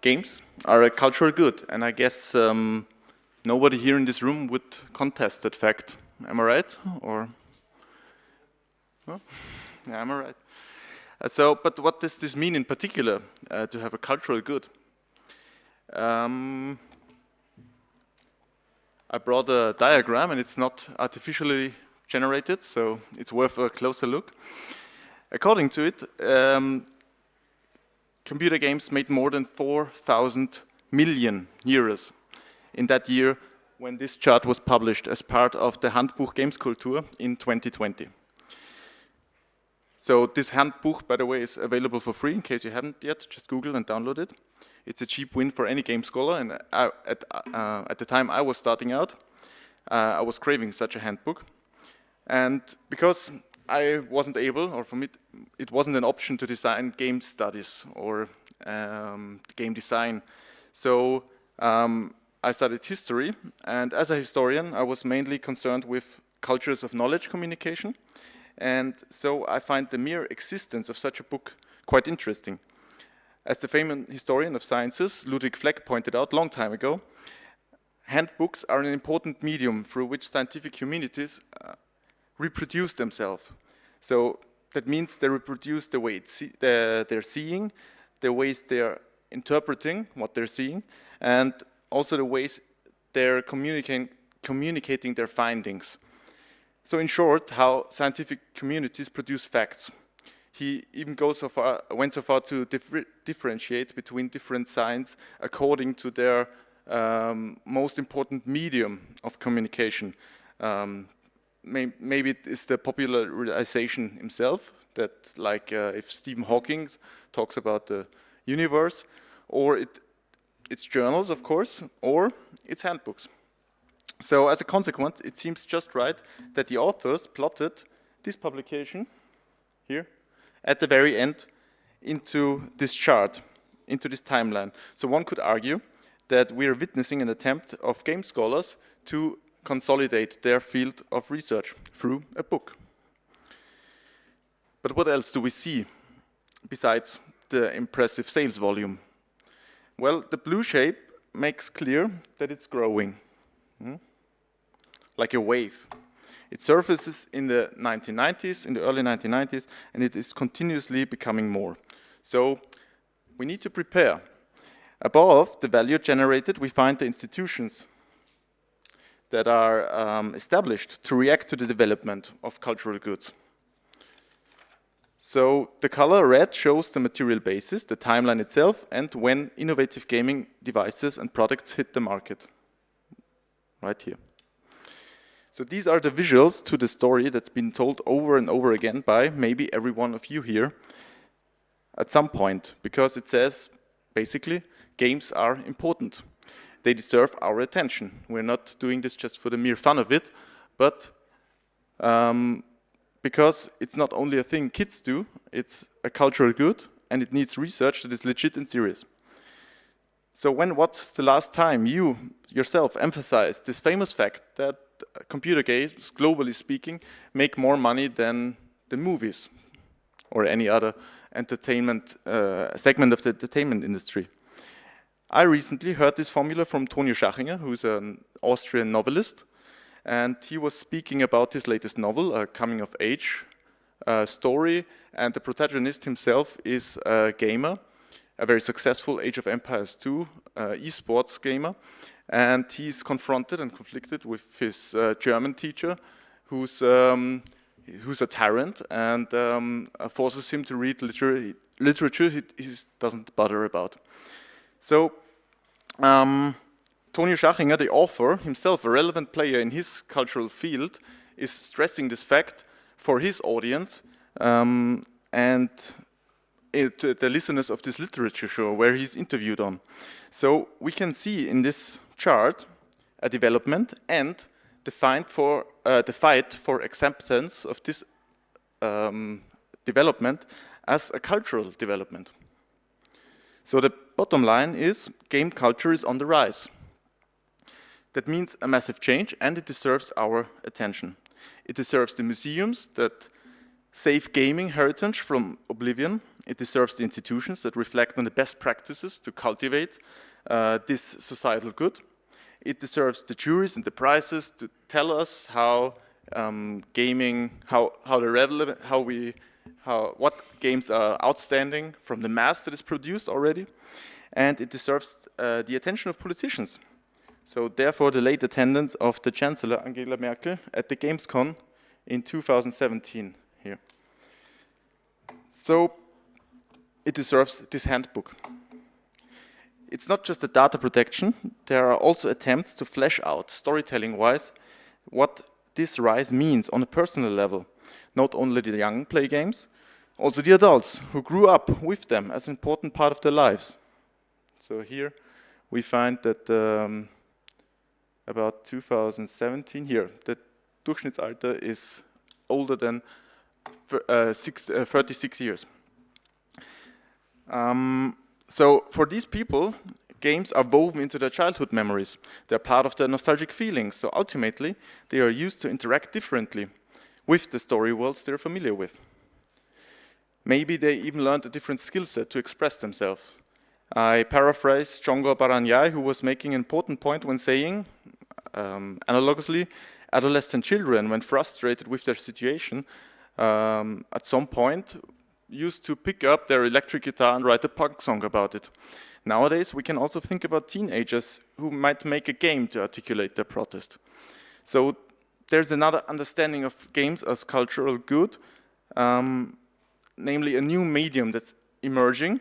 games are a cultural good, and I guess nobody here in this room would contest that fact. Am I right? Or no? Yeah, am I right? But what does this mean in particular, to have a cultural good? I brought a diagram, and it's not artificially generated, so it's worth a closer look. According to it, computer games made more than 4,000 million euros in that year when this chart was published as part of the Handbuch Gameskultur in 2020. So this handbook, by the way, is available for free in case you haven't yet. Just Google and download it. It's a cheap win for any game scholar, and at the time I was starting out, I was craving such a handbook. And because I wasn't able, or for me, it wasn't an option to design game studies or game design. So I studied history, and as a historian, I was mainly concerned with cultures of knowledge communication. And so I find the mere existence of such a book quite interesting. As the famous historian of sciences, Ludwig Fleck, pointed out a long time ago, handbooks are an important medium through which scientific communities reproduce themselves. So that means they reproduce the way they're seeing, the ways they're interpreting what they're seeing, and also the ways they're communicating their findings. So in short, how scientific communities produce facts. He even went so far to differentiate between different science according to their most important medium of communication. Maybe it is the popularization himself, that like if Stephen Hawking talks about the universe, or it's journals, of course, or it's handbooks. So as a consequence, it seems just right that the authors plotted this publication here at the very end into this chart, into this timeline. So one could argue that we are witnessing an attempt of game scholars to consolidate their field of research through a book. But what else do we see besides the impressive sales volume? Well, the blue shape makes clear that it's growing, like a wave. It surfaces in the 1990s, in the early 1990s, and it is continuously becoming more. So we need to prepare. Above the value generated, we find the institutions that are established to react to the development of cultural goods. So the color red shows the material basis, the timeline itself, and when innovative gaming devices and products hit the market. Right here. So these are the visuals to the story that's been told over and over again by maybe every one of you here at some point, because it says, basically, games are important. They deserve our attention. We're not doing this just for the mere fun of it, but because it's not only a thing kids do, it's a cultural good, and it needs research that is legit and serious. So what's the last time you yourself emphasized this famous fact that computer games, globally speaking, make more money than the movies or any other entertainment segment of the entertainment industry? I recently heard this formula from Tonio Schachinger, who's an Austrian novelist, and he was speaking about his latest novel, a coming-of-age story, and the protagonist himself is a gamer, a very successful Age of Empires 2 esports gamer, and he's confronted and conflicted with his German teacher, who's a tyrant and forces him to read literature he doesn't bother about. So Tonio Schachinger, the author, himself a relevant player in his cultural field, is stressing this fact for his audience and the listeners of this literature show where he's interviewed on. So we can see in this chart a development and the fight for acceptance of this development as a cultural development. So the bottom line is game culture is on the rise. That means a massive change, and it deserves our attention. It deserves the museums that save gaming heritage from oblivion. It deserves the institutions that reflect on the best practices to cultivate this societal good. It deserves the juries and the prizes to tell us how gaming, what games are outstanding from the mass that is produced already, and it deserves the attention of politicians. So therefore, the late attendance of the Chancellor Angela Merkel at the Gamescom in 2017 here. So it deserves this handbook. It's not just the data protection, there are also attempts to flesh out, storytelling-wise, what this rise means on a personal level. Not only the young play games, also the adults who grew up with them as an important part of their lives. So here we find that about 2017, here, the Durchschnittsalter is older than 36 years. So for these people, games are woven into their childhood memories. They're part of their nostalgic feelings. So ultimately, they are used to interact differently with the story worlds they're familiar with. Maybe they even learned a different skill set to express themselves. I paraphrase Csongor Baranyai, who was making an important point when saying, analogously, adolescent children, when frustrated with their situation, at some point used to pick up their electric guitar and write a punk song about it. Nowadays, we can also think about teenagers who might make a game to articulate their protest. So there's another understanding of games as cultural good, namely a new medium that's emerging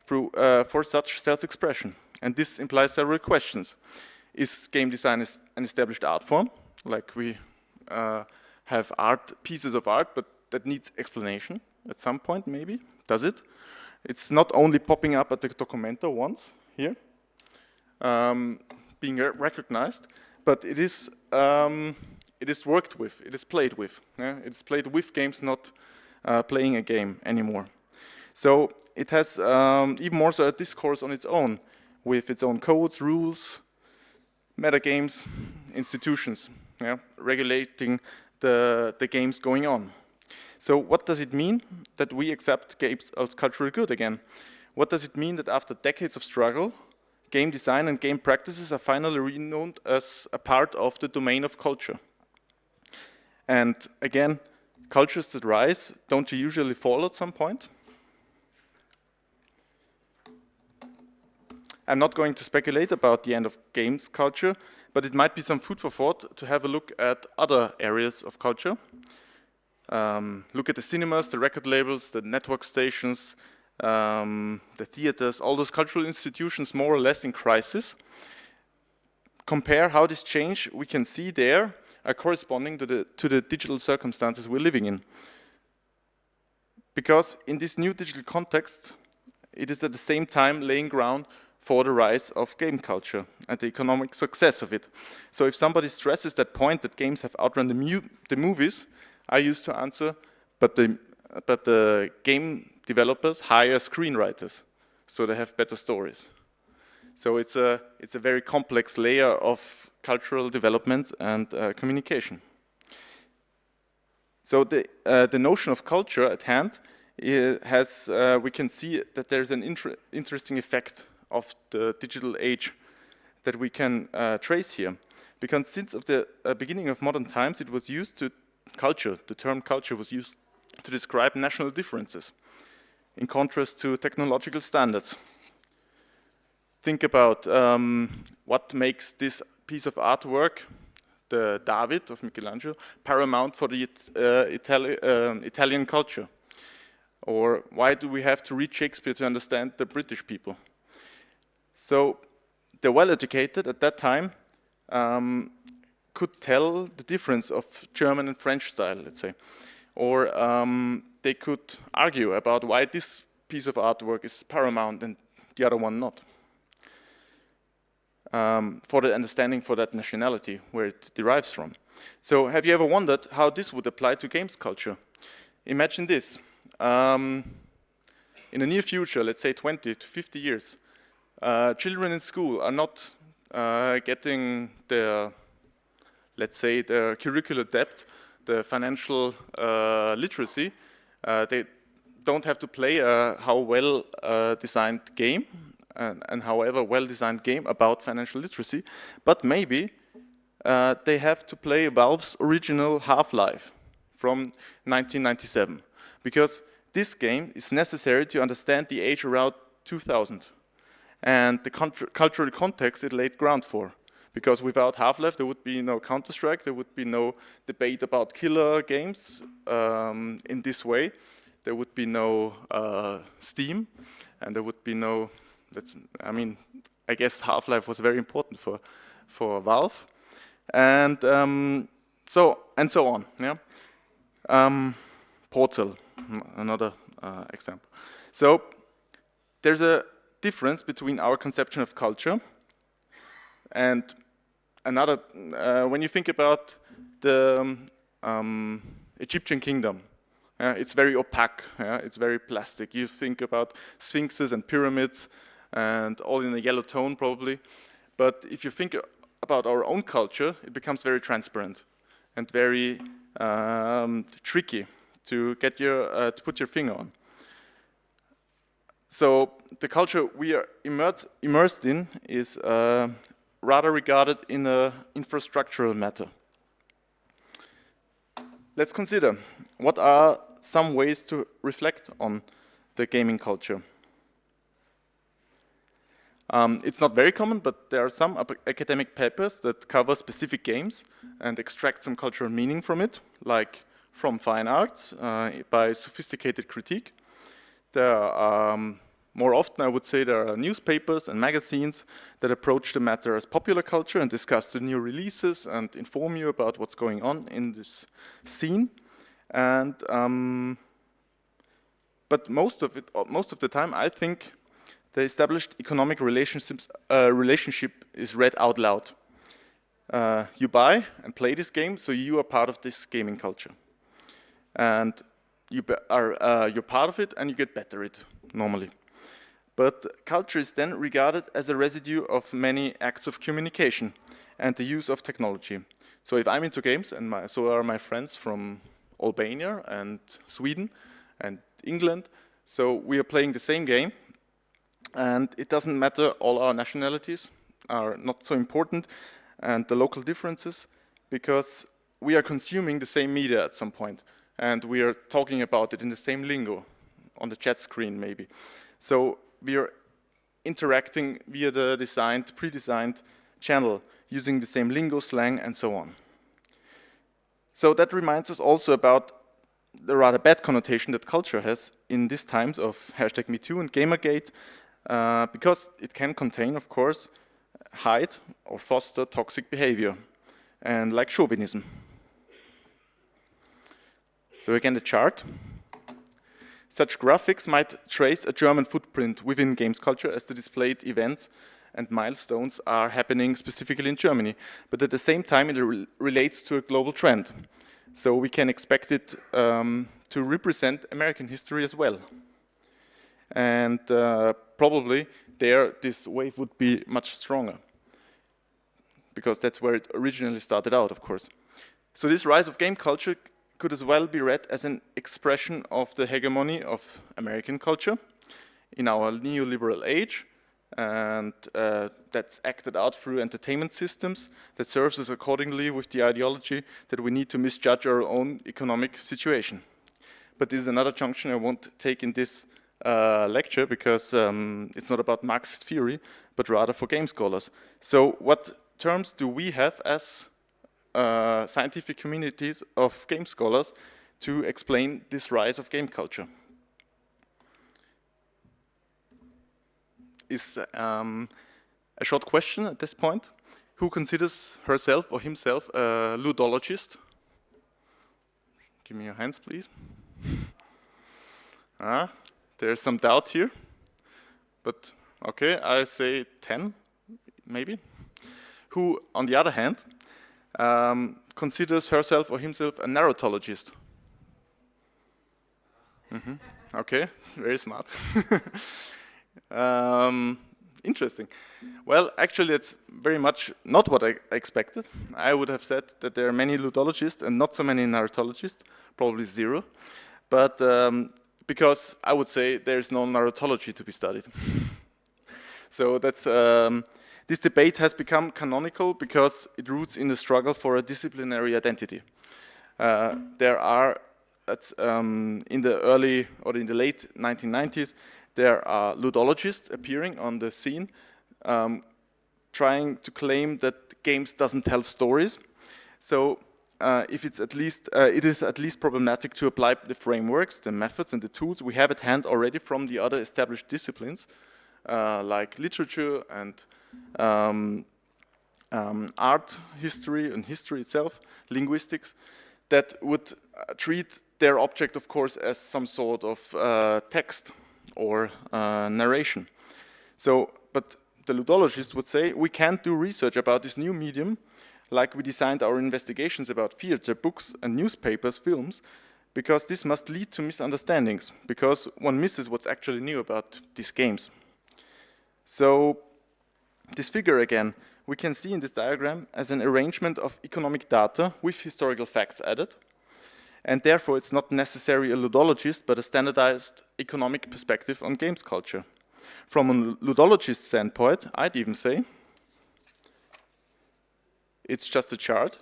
through, for such self-expression. And this implies several questions. Is game design an established art form? Like we have pieces of art, but that needs explanation at some point, maybe. Does it? It's not only popping up at the Documento once, here, being recognized, but it is worked with, it is played with. Yeah? It's played with games, not playing a game anymore. So it has even more so a discourse on its own, with its own codes, rules, metagames, institutions, yeah, regulating the games going on. So what does it mean that we accept games as cultural good again? What does it mean that after decades of struggle, game design and game practices are finally renowned as a part of the domain of culture? And again, cultures that rise, don't usually fall at some point? I'm not going to speculate about the end of games culture, but it might be some food for thought to have a look at other areas of culture. Look at the cinemas, the record labels, the network stations, the theaters, all those cultural institutions more or less in crisis. Compare how this change we can see there are corresponding to the digital circumstances we're living in. Because in this new digital context, it is at the same time laying ground for the rise of game culture and the economic success of it. So if somebody stresses that point that games have outrun the movies, I used to answer, but the game developers hire screenwriters, so they have better stories. So it's a very complex layer of cultural development and communication. So the notion of culture at hand has, we can see that there's an interesting effect of the digital age that we can trace here. Because since of the beginning of modern times, it was used to culture, the term culture was used to describe national differences in contrast to technological standards. Think about what makes this piece of artwork, the David of Michelangelo, paramount for the Italian culture. Or why do we have to read Shakespeare to understand the British people? So the well-educated at that time could tell the difference of German and French style, let's say. Or they could argue about why this piece of artwork is paramount and the other one not. For the understanding for that nationality, where it derives from. So have you ever wondered how this would apply to games culture? Imagine this. In the near future, let's say 20 to 50 years, children in school are not getting their, let's say, the curricular depth, the financial literacy They don't have to play a how well designed game and however well designed game about financial literacy, but maybe they have to play Valve's original Half-Life from 1997, because this game is necessary to understand the age around 2000 and the cultural context it laid ground for. Because without Half-Life, there would be no Counter-Strike, there would be no debate about killer games in this way. There would be no Steam, and there would be no. I guess Half-Life was very important for Valve, and so on. Yeah, Portal, another example. So there's a difference between our conception of culture and another. When you think about the Egyptian kingdom. It's very opaque, it's very plastic. You think about sphinxes and pyramids and all in a yellow tone probably. But if you think about our own culture, it becomes very transparent and very tricky to get to put your finger on. So the culture we are immersed in is rather regarded in an infrastructural matter. Let's consider what are some ways to reflect on the gaming culture. It's not very common, but there are some academic papers that cover specific games and extract some cultural meaning from it, like from fine arts by sophisticated critique. There are, more often I would say, there are newspapers and magazines that approach the matter as popular culture and discuss the new releases and inform you about what's going on in this scene. And but most of the time, I think the established economic relationship is read out loud. You buy and play this game, so you are part of this gaming culture, and you're part of it, and you get better at it normally. But culture is then regarded as a residue of many acts of communication and the use of technology. So if I'm into games, and so are my friends from Albania and Sweden and England, so we are playing the same game, and it doesn't matter, all our nationalities are not so important, and the local differences, because we are consuming the same media at some point, and we are talking about it in the same lingo, on the chat screen maybe. So we are interacting via the pre-designed channel, using the same lingo, slang, and so on. So that reminds us also about the rather bad connotation that culture has in these times of #MeToo and Gamergate, because it can contain, of course, hide or foster toxic behavior, and like chauvinism. So again, the chart. Such graphics might trace a German footprint within games culture, as the displayed events and milestones are happening specifically in Germany, but at the same time it relates to a global trend. So we can expect it to represent American history as well. And probably there this wave would be much stronger, because that's where it originally started out, of course. So this rise of game culture could as well be read as an expression of the hegemony of American culture in our neoliberal age, and that's acted out through entertainment systems that serves us accordingly with the ideology that we need to misjudge our own economic situation. But this is another junction I won't take in this lecture, because it's not about Marxist theory, but rather for game scholars. So what terms do we have as scientific communities of game scholars to explain this rise of game culture? Is a short question at this point. Who considers herself or himself a ludologist? Give me your hands, please. There's some doubt here, but okay, I say 10, maybe. Who, on the other hand, considers herself or himself a narratologist? Okay, very smart. Interesting. Well, actually, it's very much not what I expected. I would have said that there are many ludologists and not so many narratologists, probably zero. but because I would say there's no narratology to be studied. So that's this debate has become canonical because it roots in the struggle for a disciplinary identity. There are in the early or in the late 1990s, there are ludologists appearing on the scene, trying to claim that games doesn't tell stories. So if it's at least, it is at least problematic to apply the frameworks, the methods, and the tools we have at hand already from the other established disciplines, like literature and art history and history itself, linguistics, that would treat their object, of course, as some sort of text or narration. So, but the ludologist would say, we can't do research about this new medium like we designed our investigations about theater, books, and newspapers, films, because this must lead to misunderstandings, because one misses what's actually new about these games. So, this figure again, we can see in this diagram as an arrangement of economic data with historical facts added, and therefore it's not necessarily a ludologist, but a standardized economic perspective on games culture. From a ludologist standpoint, I'd even say it's just a chart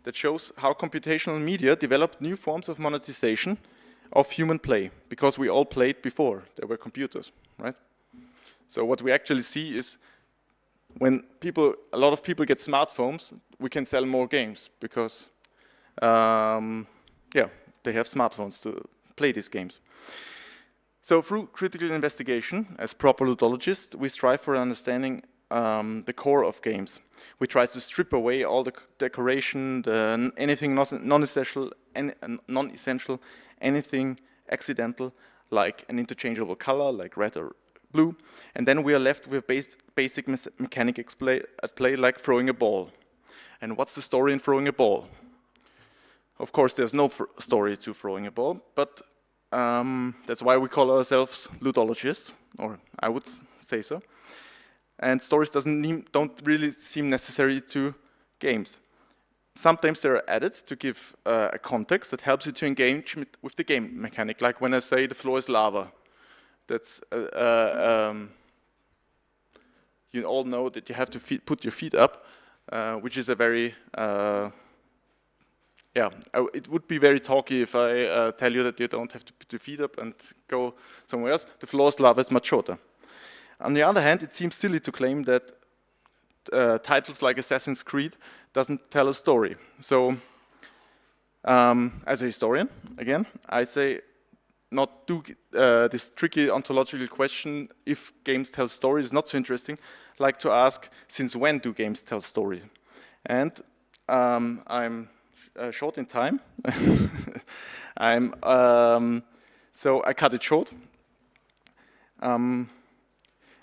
that shows how computational media developed new forms of monetization of human play, because we all played before there were computers, right? So what we actually see is when a lot of people get smartphones, we can sell more games because, yeah, they have smartphones to play these games. So through critical investigation, as proper ludologists, we strive for understanding the core of games. We try to strip away all the decoration, anything non-essential, anything accidental, like an interchangeable color, like red or blue, and then we are left with basic mechanic at play, like throwing a ball. And what's the story in throwing a ball? Of course, there's no story to throwing a ball, but that's why we call ourselves ludologists, or I would say so. And stories don't really seem necessary to games. Sometimes they're added to give a context that helps you to engage with the game mechanic, like when I say the floor is lava. That's, you all know that you have to put your feet up, which is a very, yeah, it would be very talky if I tell you that you don't have to put your feet up and go somewhere else. The floor is lava is much shorter. On the other hand, it seems silly to claim that titles like Assassin's Creed doesn't tell a story. So, as a historian, again, I say not do this tricky ontological question, if games tell stories, is not so interesting, like to ask, since when do games tell story? And I'm short in time. So I cut it short.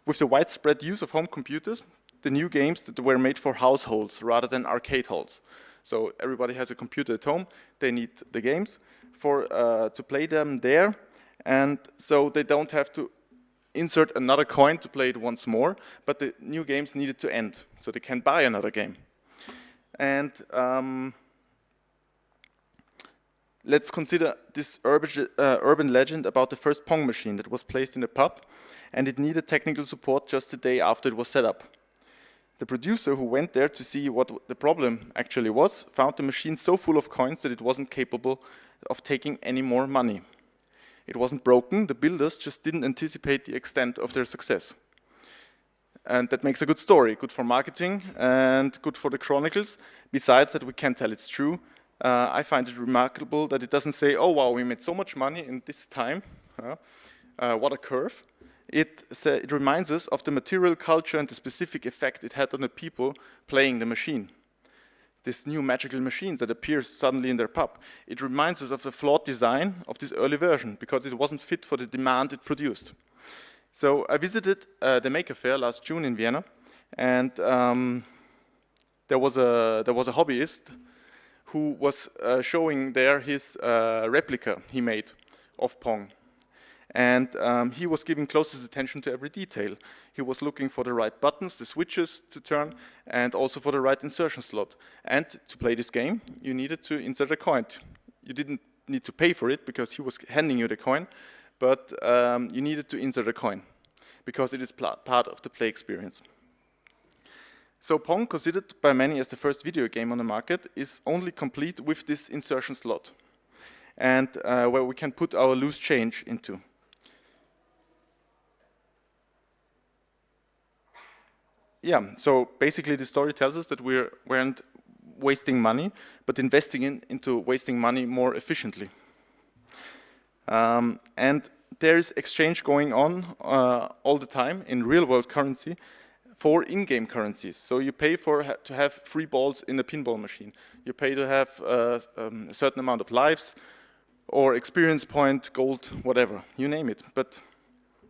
With the widespread use of home computers, the new games that were made for households rather than arcade halls. So everybody has a computer at home, they need the games to play them there, and so they don't have to insert another coin to play it once more, but the new games needed to end, so they can buy another game. And let's consider this urban legend about the first Pong machine that was placed in a pub, and it needed technical support just the day after it was set up. The producer who went there to see what the problem actually was found the machine so full of coins that it wasn't capable of taking any more money. It wasn't broken, the builders just didn't anticipate the extent of their success. And that makes a good story, good for marketing and good for the chronicles. Besides that, we can tell it's true. I find it remarkable that it doesn't say, oh wow, we made so much money in this time, what a curve. It reminds us of the material culture and the specific effect it had on the people playing the machine. This new magical machine that appears suddenly in their pub. It reminds us of the flawed design of this early version because it wasn't fit for the demand it produced. So I visited the Maker Faire last June in Vienna, and there was a hobbyist who was showing there his replica he made of Pong. And he was giving closest attention to every detail. He was looking for the right buttons, the switches to turn, and also for the right insertion slot. And to play this game, you needed to insert a coin. You didn't need to pay for it because he was handing you the coin, but you needed to insert a coin because it is part of the play experience. So Pong, considered by many as the first video game on the market, is only complete with this insertion slot, and where we can put our loose change into. Yeah, so basically the story tells us that we weren't wasting money, but investing into wasting money more efficiently. And there is exchange going on all the time in real-world currency for in-game currencies. So you pay to have free balls in a pinball machine. You pay to have a certain amount of lives, or experience point, gold, whatever, you name it. But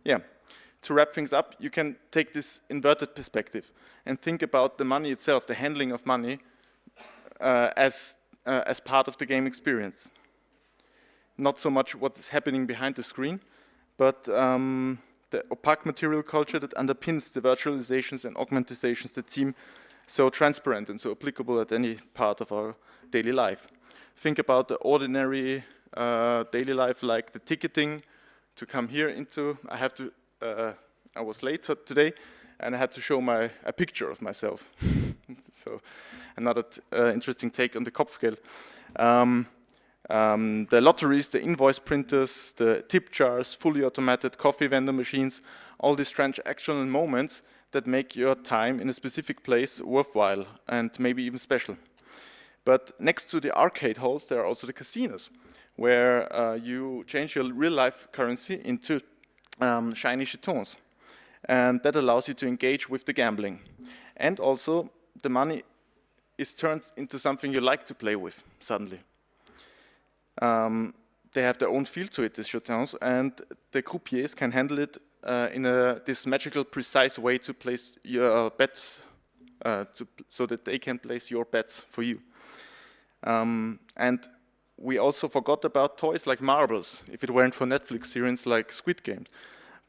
yeah, to wrap things up, you can take this inverted perspective and think about the money itself, the handling of money, as part of the game experience. Not so much what is happening behind the screen, but the opaque material culture that underpins the virtualizations and augmentizations that seem so transparent and so applicable at any part of our daily life. Think about the ordinary daily life, like the ticketing to come here into. I was late today, and I had to show a picture of myself. So another interesting take on the Kopfgeld. The lotteries, the invoice printers, the tip jars, fully automated coffee vendor machines, all these transactional moments that make your time in a specific place worthwhile and maybe even special. But next to the arcade halls, there are also the casinos, where you change your real-life currency into shiny jetons. And that allows you to engage with the gambling. And also, the money is turned into something you like to play with, suddenly. They have their own feel to it, these jetons, and the croupiers can handle it in this magical, precise way to place your bets, so that they can place your bets for you. And we also forgot about toys like marbles, if it weren't for Netflix series like Squid Game.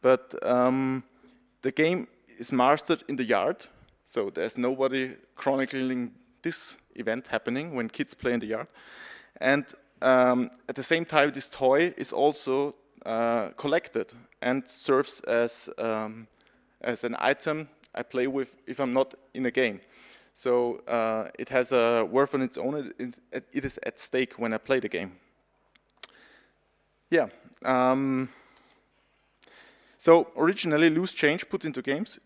But the game is mastered in the yard, so there's nobody chronicling this event happening when kids play in the yard. And at the same time, this toy is also collected and serves as an item I play with if I'm not in a game. So it has a worth on its own. It is at stake when I play the game. Yeah. So originally, loose change put into games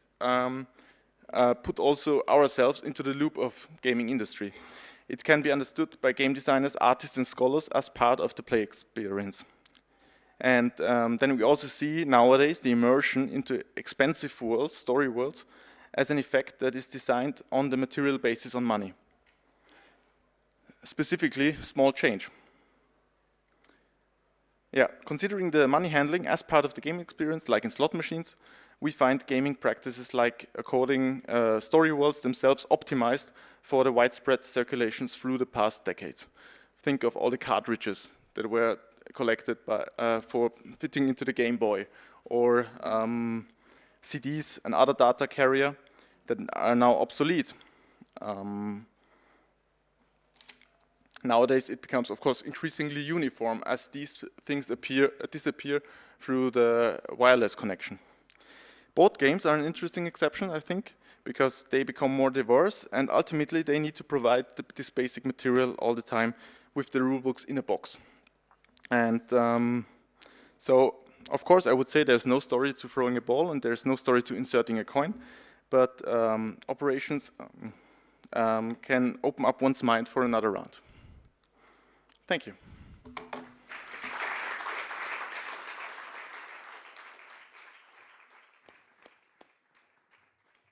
put also ourselves into the loop of gaming industry. It can be understood by game designers, artists, and scholars as part of the play experience. And then we also see nowadays the immersion into expensive worlds, story worlds, as an effect that is designed on the material basis on money. Specifically, small change. Yeah, considering the money handling as part of the game experience, like in slot machines, we find gaming practices like coding story worlds themselves optimized for the widespread circulations through the past decades. Think of all the cartridges that were collected for fitting into the Game Boy, or CDs and other data carrier that are now obsolete. Nowadays, it becomes, of course, increasingly uniform as these things disappear through the wireless connection. Board games are an interesting exception, I think, because they become more diverse, and ultimately they need to provide this basic material all the time with the rulebooks in a box. And so, of course, I would say there's no story to throwing a ball, and there's no story to inserting a coin, but operations can open up one's mind for another round. Thank you.